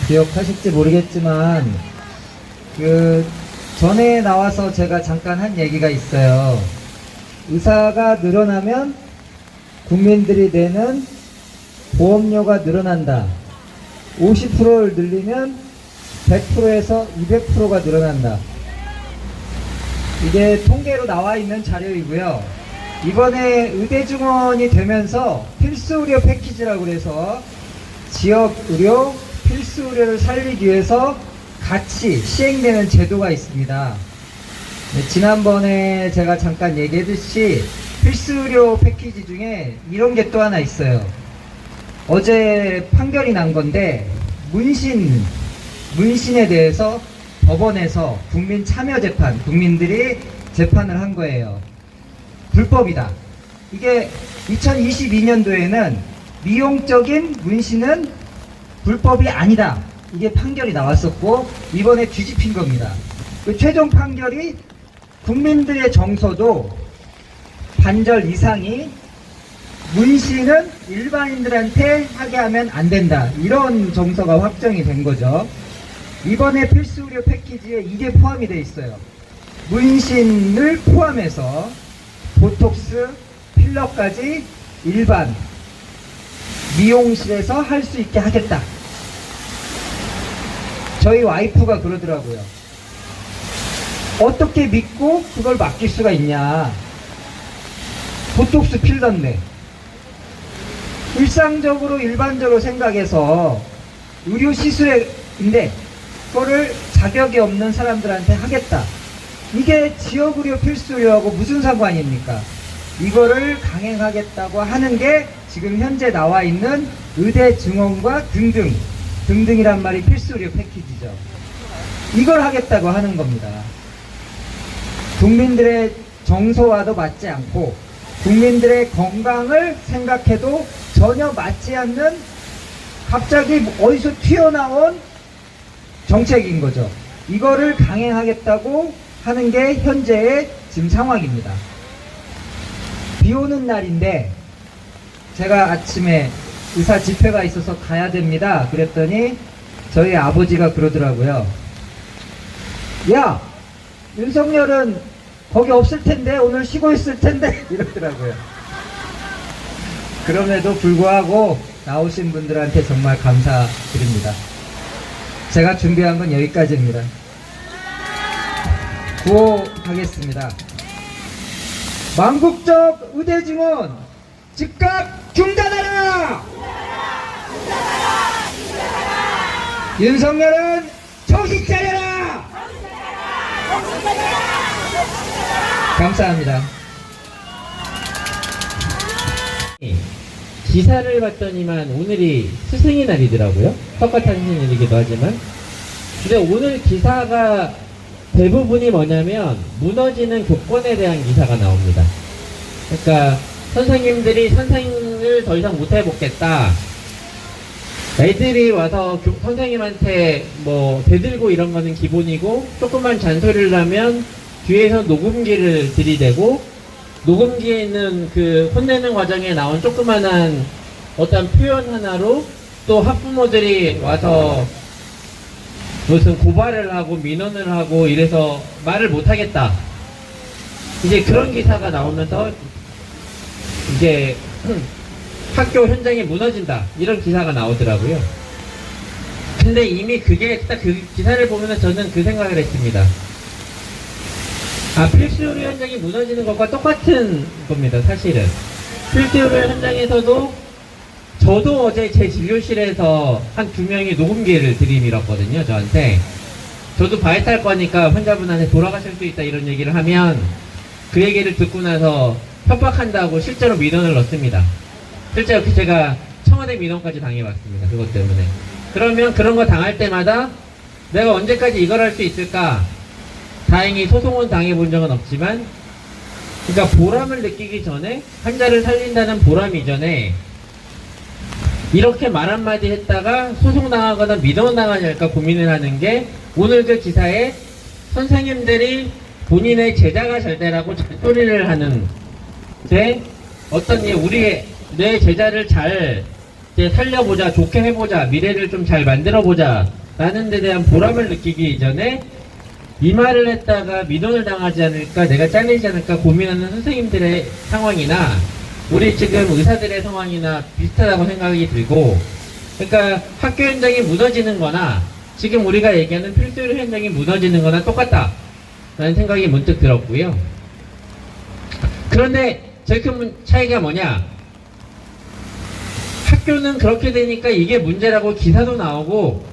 기억하실지 모르겠지만 전에 나와서 제가 잠깐 한 얘기가 있어요. 의사가 늘어나면 국민들이 내는 보험료가 늘어난다. 50%를 늘리면 100%에서 200%가 늘어난다. 이게 통계로 나와 있는 자료이고요. 이번에 의대증원이 되면서 필수의료 패키지라고 해서 지역의료, 필수의료를 살리기 위해서 같이 시행되는 제도가 있습니다. 네, 지난번에 제가 잠깐 얘기했듯이 필수의료 패키지 중에 이런 게 또 하나 있어요. 어제 판결이 난 건데 문신에 대해서 법원에서 국민 참여 재판, 국민들이 재판을 한 거예요. 불법이다. 이게 2022년도에는 미용적인 문신은 불법이 아니다. 이게 판결이 나왔었고 이번에 뒤집힌 겁니다. 그 최종 판결이 국민들의 정서도 반절 이상이 문신은 일반인들한테 하게 하면 안 된다. 이런 정서가 확정이 된 거죠. 이번에 필수의료 패키지에 이게 포함이 되어 있어요. 문신을 포함해서 보톡스, 필러까지 일반 미용실에서 할 수 있게 하겠다. 저희 와이프가 그러더라고요. 어떻게 믿고 그걸 맡길 수가 있냐. 보톡스 필러인데. 일반적으로 생각해서 의료시술인데 그거를 자격이 없는 사람들한테 하겠다. 이게 지역의료 필수의료하고 무슨 상관입니까? 이거를 강행하겠다고 하는 게 지금 현재 나와 있는 의대 증원과 등등이란 말이 필수의료 패키지죠. 이걸 하겠다고 하는 겁니다. 국민들의 정서와도 맞지 않고 국민들의 건강을 생각해도 전혀 맞지 않는 갑자기 어디서 튀어나온 정책인 거죠. 이거를 강행하겠다고 하는 게 현재의 지금 상황입니다. 비 오는 날인데 제가 아침에 의사 집회가 있어서 가야 됩니다. 그랬더니 저희 아버지가 그러더라고요. 야, 윤석열은 거기 없을 텐데 오늘 쉬고 있을 텐데 이러더라고요. 그럼에도 불구하고 나오신 분들한테 정말 감사드립니다. 제가 준비한 건 여기까지입니다. 구호하겠습니다. 망국적 의대 증원 즉각 중단하라! 윤석열은 정신 차려라! 감사합니다. 기사를 봤더니만 오늘이 스승의 날이더라고요. 똑같은 일이기도 하지만. 근데 오늘 기사가 대부분이 뭐냐면 무너지는 교권에 대한 기사가 나옵니다. 그러니까 선생님들이 선생을 더 이상 못 해보겠다. 애들이 와서 선생님한테 뭐 대들고 이런 거는 기본이고 조금만 잔소리를 하면 뒤에서 녹음기를 들이대고 녹음기에 있는 그 혼내는 과정에 나온 조그만한 어떤 표현 하나로 또 학부모들이 와서 무슨 고발을 하고 민원을 하고 이래서 말을 못하겠다. 이제 그런 기사가 나오면서 이제 학교 현장이 무너진다. 이런 기사가 나오더라고요. 근데 이미 그게 딱 그 기사를 보면서 저는 그 생각을 했습니다. 필수의료 현장이 무너지는 것과 똑같은 겁니다. 사실은 필수의료 현장에서도 저도 어제 제 진료실에서 한 2명이 녹음기를 들이밀었거든요. 저한테. 저도 바이탈 거니까 환자분한테 돌아가실 수 있다 이런 얘기를 하면 그 얘기를 듣고 나서 협박한다고 실제로 민원을 넣습니다. 실제로 제가 청와대 민원까지 당해봤습니다. 그것 때문에. 그러면 그런 거 당할 때마다 내가 언제까지 이걸 할 수 있을까? 다행히 소송은 당해본 적은 없지만, 그러니까 보람을 느끼기 전에, 환자를 살린다는 보람 이전에 이렇게 말 한마디 했다가 소송당하거나 민원당하지 않을까 고민을 하는 게 오늘 그 기사에 선생님들이 본인의 제자가 잘 되라고 잔소리를 하는 제 어떤 내 제자를 잘 때 살려보자, 좋게 해보자, 미래를 좀 잘 만들어보자 라는 데 대한 보람을 느끼기 이전에 이 말을 했다가 미돈을 당하지 않을까, 내가 잘리지 않을까 고민하는 선생님들의 상황이나 우리 지금 의사들의 상황이나 비슷하다고 생각이 들고, 그러니까 학교 현장이 무너지는 거나 지금 우리가 얘기하는 필수의료 현장이 무너지는 거나 똑같다 라는 생각이 문득 들었고요. 그런데 제일 큰 차이가 뭐냐, 학교는 그렇게 되니까 이게 문제라고 기사도 나오고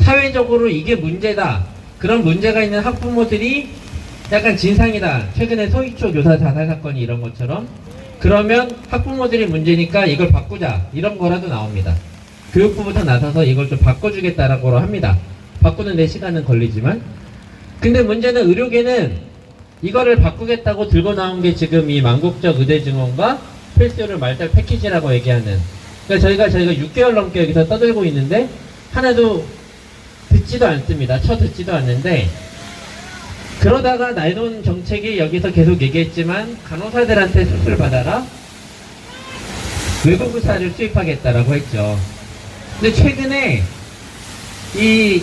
사회적으로 이게 문제다, 그런 문제가 있는 학부모들이 약간 진상이다, 최근에 서희초 교사 자살 사건이 이런 것처럼, 그러면 학부모들이 문제니까 이걸 바꾸자 이런 거라도 나옵니다. 교육부부터 나서서 이걸 좀 바꿔주겠다라고 합니다. 바꾸는 데 시간은 걸리지만, 근데 문제는 의료계는 이거를 바꾸겠다고 들고 나온 게 지금 이 망국적 의대 증원과 필수를 말달 패키지라고 얘기하는, 그러니까 저희가 6개월 넘게 여기서 떠들고 있는데 하나도 듣지도 않습니다. 듣지도 않는데, 그러다가 나이돈 정책이 여기서 계속 얘기했지만 간호사들한테 수술 받아라, 외국 의사를 수입하겠다라고 했죠. 근데 최근에 이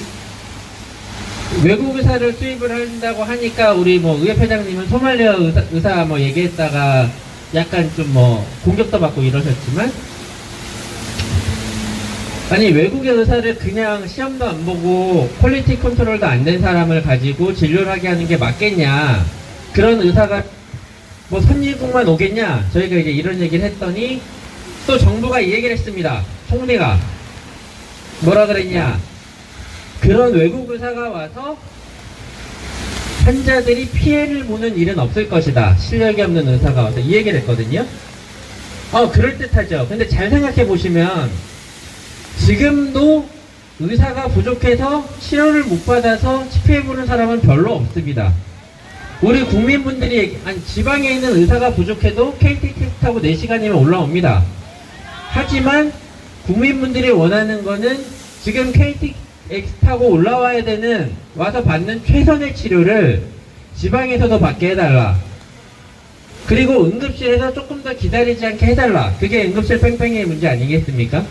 외국 의사를 수입을 한다고 하니까 우리 뭐 의협회장님은 소말리아 의사 뭐 얘기했다가 약간 좀 뭐 공격도 받고 이러셨지만, 아니 외국의 의사를 그냥 시험도 안 보고 퀄리티 컨트롤도 안 된 사람을 가지고 진료를 하게 하는 게 맞겠냐, 그런 의사가 뭐 선진국만 오겠냐, 저희가 이제 이런 얘기를 했더니 또 정부가 이 얘기를 했습니다. 총리가 뭐라 그랬냐, 그런 외국 의사가 와서 환자들이 피해를 보는 일은 없을 것이다, 실력이 없는 의사가 와서, 이 얘기를 했거든요. 그럴듯하죠. 근데 잘 생각해 보시면 지금도 의사가 부족해서 치료를 못 받아서 피해 보는 사람은 별로 없습니다. 우리 국민분들이, 아니 지방에 있는 의사가 부족해도 KT 택시 타고 4시간이면 올라옵니다. 하지만 국민분들이 원하는 거는 지금 KTX 타고 올라와야 되는, 와서 받는 최선의 치료를 지방에서도 받게 해달라. 그리고 응급실에서 조금 더 기다리지 않게 해달라. 그게 응급실 뺑뺑이의 문제 아니겠습니까?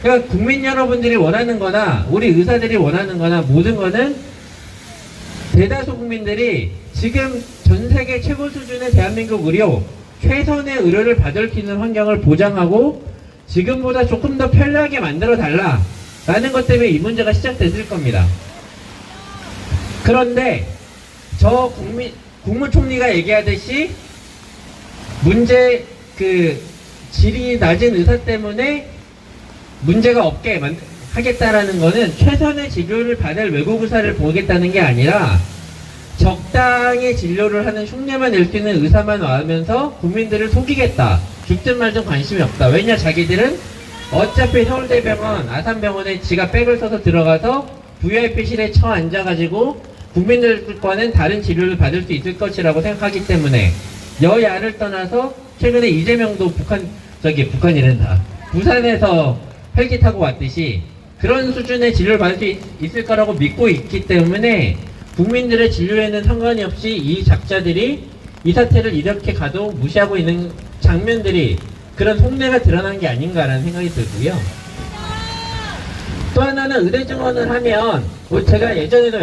그러니까 국민 여러분들이 원하는 거나 우리 의사들이 원하는 거나 모든 거는 대다수 국민들이 지금 전 세계 최고 수준의 대한민국 의료, 최선의 의료를 받을 수 있는 환경을 보장하고 지금보다 조금 더 편리하게 만들어 달라 라는 것 때문에 이 문제가 시작됐을 겁니다. 그런데 저 국무총리가 얘기하듯이 문제, 질이 낮은 의사 때문에 문제가 없게 하겠다라는 거는 최선의 진료를 받을 외국 의사를 보겠다는 게 아니라 적당히 진료를 하는 흉내만 낼 수 있는 의사만 와면서 국민들을 속이겠다, 죽든 말든 관심이 없다. 왜냐, 자기들은 어차피 서울대병원, 아산병원에 지가 백을 써서 들어가서 VIP실에 앉아가지고 국민들과는 다른 진료를 받을 수 있을 것이라고 생각하기 때문에, 여야를 떠나서 최근에 이재명도 북한이란다, 부산에서 헬기 타고 왔듯이 그런 수준의 진료를 받을 수 있을 거라고 믿고 있기 때문에 국민들의 진료에는 상관이 없이 이 작자들이 이 사태를 이렇게 가도 무시하고 있는 장면들이, 그런 속내가 드러난 게 아닌가라는 생각이 들고요. 또 하나는 의대 증원을 하면, 제가 예전에도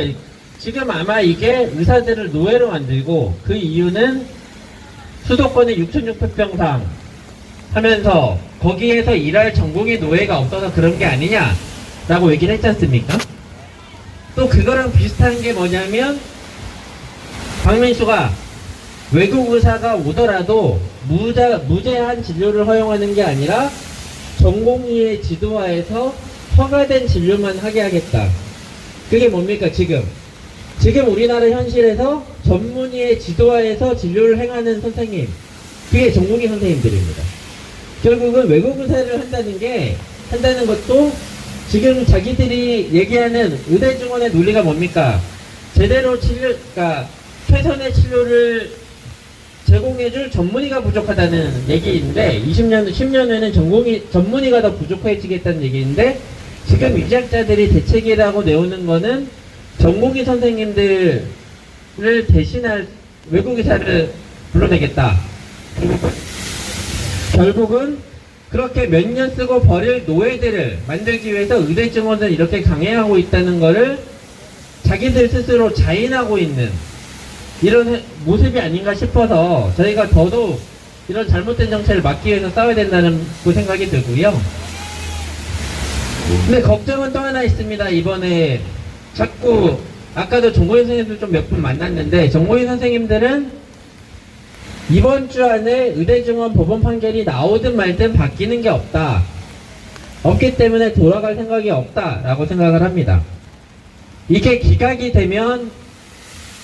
지금 아마 이게 의사들을 노예로 만들고, 그 이유는 수도권의 6,600병상 하면서 거기에서 일할 전공의 노예가 없어서 그런 게 아니냐라고 얘기를 했지 않습니까? 또 그거랑 비슷한 게 뭐냐면, 박민수가 외국 의사가 오더라도 무제한 진료를 허용하는 게 아니라 전공의의 지도하에서 허가된 진료만 하게 하겠다. 그게 뭡니까? 지금 우리나라 현실에서 전문의의 지도하에서 진료를 행하는 선생님, 그게 전공의 선생님들입니다. 결국은 외국 의사를 한다는 것도 지금 자기들이 얘기하는 의대 증원의 논리가 뭡니까? 제대로 그러니까 최선의 치료를 제공해줄 전문의가 부족하다는 얘기인데, 10년 후에는 전문의가 더 부족해지겠다는 얘기인데, 지금 위작자들이 대책이라고 내오는 거는 전공의 선생님들을 대신할 외국 의사를 불러내겠다. 결국은 그렇게 몇 년 쓰고 버릴 노예들을 만들기 위해서 의대 증원을 이렇게 강행하고 있다는 거를 자기들 스스로 자인하고 있는 이런 모습이 아닌가 싶어서 저희가 더더욱 이런 잘못된 정책을 막기 위해서 싸워야 된다는 그 생각이 들고요. 근데 걱정은 또 하나 있습니다. 이번에 자꾸 아까도 정고인 선생님들 좀 몇 분 만났는데 정고인 선생님들은 이번 주 안에 의대 증원 법원 판결이 나오든 말든 바뀌는 게 없다. 없기 때문에 돌아갈 생각이 없다라고 생각을 합니다. 이게 기각이 되면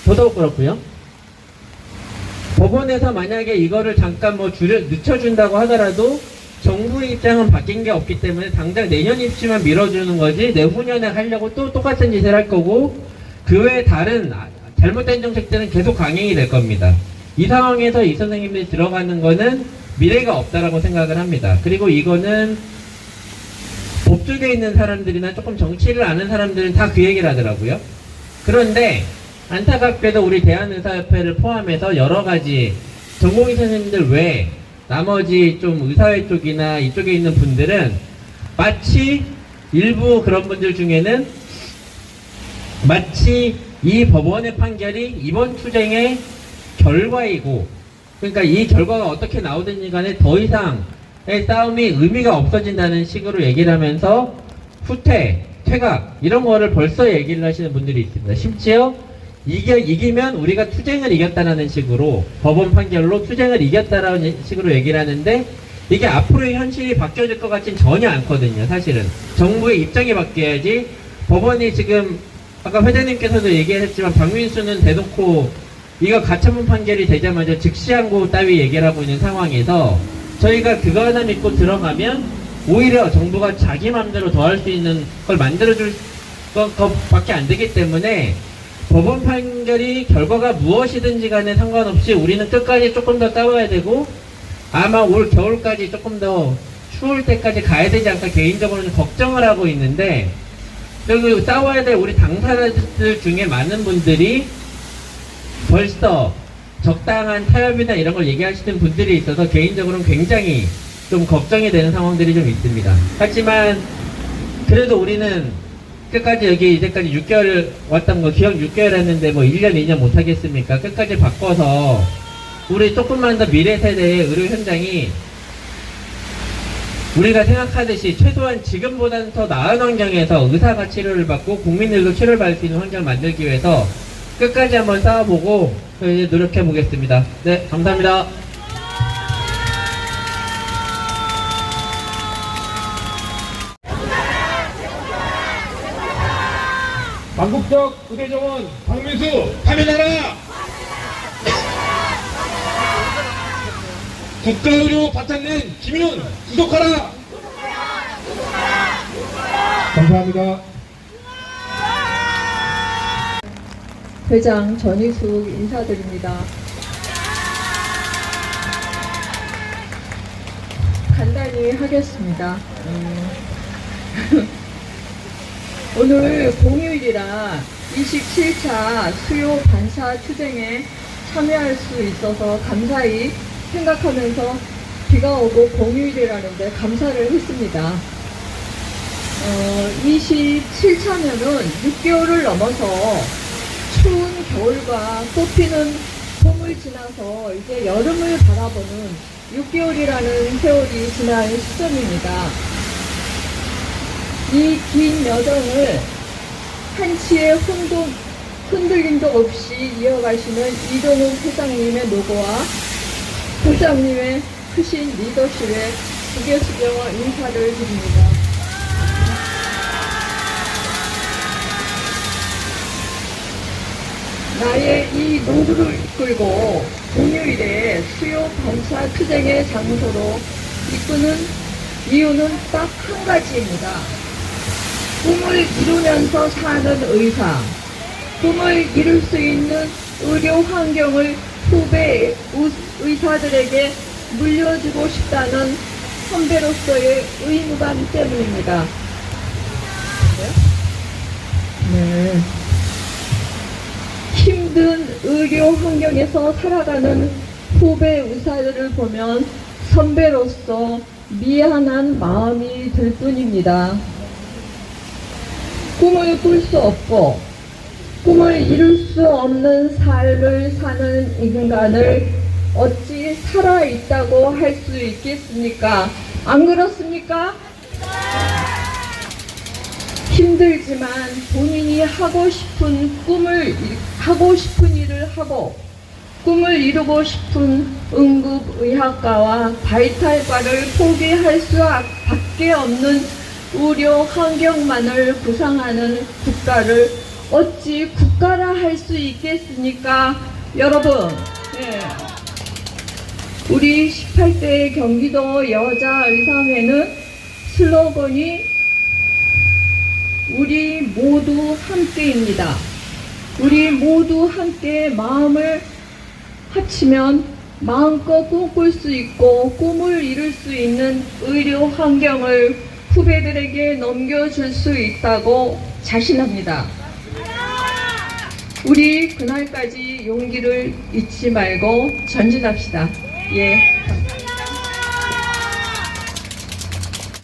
더더욱 그렇고요. 법원에서 만약에 이거를 잠깐 늦춰준다고 하더라도 정부의 입장은 바뀐 게 없기 때문에 당장 내년 입시만 밀어주는 거지 내후년에 하려고 또 똑같은 짓을 할 거고 그 외에 다른 잘못된 정책들은 계속 강행이 될 겁니다. 이 상황에서 이 선생님들이 들어가는 거는 미래가 없다라고 생각을 합니다. 그리고 이거는 법조계에 있는 사람들이나 조금 정치를 아는 사람들은 다 그 얘기를 하더라고요. 그런데 안타깝게도 우리 대한의사협회를 포함해서 여러 가지 전공의 선생님들 외에 나머지 좀 의사회 쪽이나 이쪽에 있는 분들은 마치 일부 그런 분들 중에는 마치 이 법원의 판결이 이번 투쟁의 결과이고 그러니까 이 결과가 어떻게 나오든지 간에 더 이상의 싸움이 의미가 없어진다는 식으로 얘기를 하면서 후퇴, 퇴각 이런 거를 벌써 얘기를 하시는 분들이 있습니다. 심지어 이기면 우리가 투쟁을 이겼다라는 식으로 법원 판결로 투쟁을 이겼다라는 식으로 얘기를 하는데 이게 앞으로의 현실이 바뀌어질 것 같진 전혀 않거든요. 사실은 정부의 입장이 바뀌어야지 법원이 지금 아까 회장님께서도 얘기했지만 박민수는 대놓고 이거 가처분 판결이 되자마자 즉시항고 따위 얘기를 하고 있는 상황에서 저희가 그거 하나 믿고 들어가면 오히려 정부가 자기 마음대로 더 할 수 있는 걸 만들어줄 것밖에 안 되기 때문에 법원 판결이 결과가 무엇이든지 간에 상관없이 우리는 끝까지 조금 더 싸워야 되고 아마 올 겨울까지 조금 더 추울 때까지 가야 되지 않을까 개인적으로는 걱정을 하고 있는데 그리고 싸워야 될 우리 당사자들 중에 많은 분들이 벌써 적당한 타협이나 이런 걸 얘기하시는 분들이 있어서 개인적으로는 굉장히 좀 걱정이 되는 상황들이 좀 있습니다. 하지만 그래도 우리는 끝까지 여기 이제까지 6개월 왔던 거 기억 6개월 했는데 뭐 1년 2년 못 하겠습니까? 끝까지 바꿔서 우리 조금만 더 미래 세대의 의료 현장이 우리가 생각하듯이 최소한 지금보다는 더 나은 환경에서 의사가 치료를 받고 국민들도 치료를 받을 수 있는 환경을 만들기 위해서 끝까지 한번 싸워보고 이제 노력해 보겠습니다. 네, 감사합니다. 반국적 의대정원 박민수 파면하라! 국가의료 바탕낸 김윤 구속하라! 감사합니다. 회장 전희숙 인사드립니다. 간단히 하겠습니다. 오늘 공휴일이라 27차 수요 반사 투쟁에 참여할 수 있어서 감사히 생각하면서 비가 오고 공휴일이라는데 감사를 했습니다. 27차면은 6개월을 넘어서 추운 겨울과 꽃피는 봄을 지나서 이제 여름을 바라보는 6개월이라는 세월이 지난 시점입니다. 이 긴 여정을 한치의 흔들림도 없이 이어가시는 이종훈 회장님의 노고와 회장님의 크신 리더십에 고개 숙여 인사를 드립니다. 나의 이 노후를 이끌고 공휴일에 수요 반사 투쟁의 장소로 이끄는 이유는 딱 한 가지입니다. 꿈을 이루면서 사는 의사, 꿈을 이룰 수 있는 의료 환경을 후배 의사들에게 물려주고 싶다는 선배로서의 의무감 때문입니다. 네. 힘든 의료 환경에서 살아가는 후배 의사들을 보면 선배로서 미안한 마음이 들 뿐입니다. 꿈을 꿀 수 없고 꿈을 이룰 수 없는 삶을 사는 인간을 어찌 살아있다고 할 수 있겠습니까? 안 그렇습니까? 힘들지만 본인이 하고 싶은 일을 하고 꿈을 이루고 싶은 응급의학과와 바이탈과를 포기할 수밖에 없는 의료 환경만을 구상하는 국가를 어찌 국가라 할 수 있겠습니까? 여러분, 우리 18대 경기도 여자의사회는 슬로건이 우리 모두 함께입니다. 우리 모두 함께 마음을 합치면 마음껏 꿈꿀 수 있고 꿈을 이룰 수 있는 의료 환경을 후배들에게 넘겨줄 수 있다고 자신합니다. 우리 그날까지 용기를 잊지 말고 전진합시다. 예. 감사합니다.